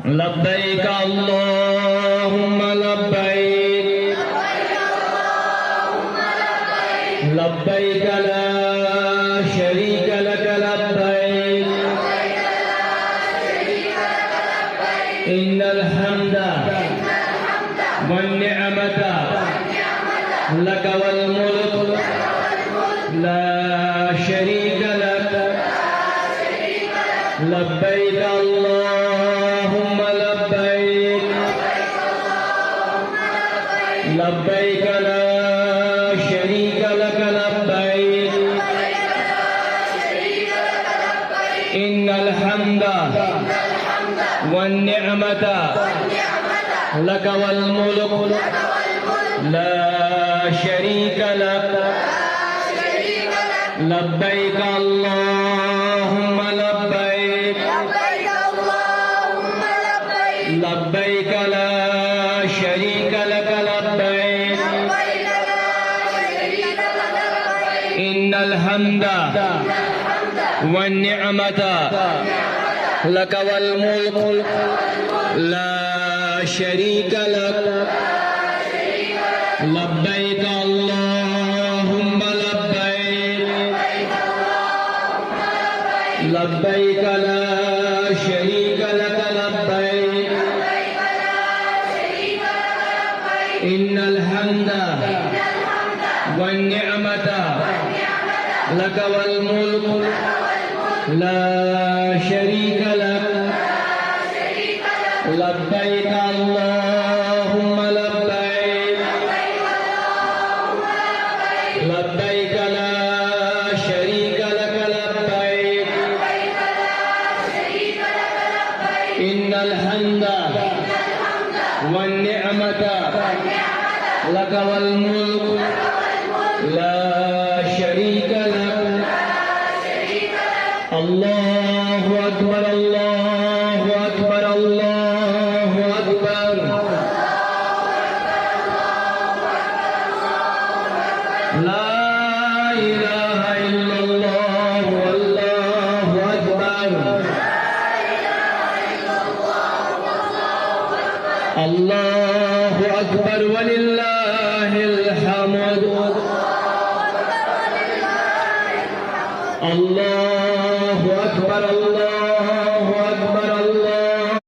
لبيك اللهم لبيك لبيك لا شريك لك لبيك إن الحمد والنعمة لك والملك لا شريك لك لبيك اللهم لبيك لبيك لا شريك لك لبيك إن الحمد والنعمة لك والملك لا شريك لك لبيك اللهم لبيك لبيك لا شريك لك لبيك إن الحمد والنعمة لك والملك لا شريك لك لبيك اللهم لبيك لبيك لا شريك لك لبيك إن الحمد والنعمة لك والملك لا شريك لك لبيك اللهم لبيك لبيك لا شريك لك لبيك إن الحمد والنعمة لك والملك لا شريك لك الله أكبر الله أكبر الله أكبر لا إله إلا الله والله أكبر الله أكبر ولله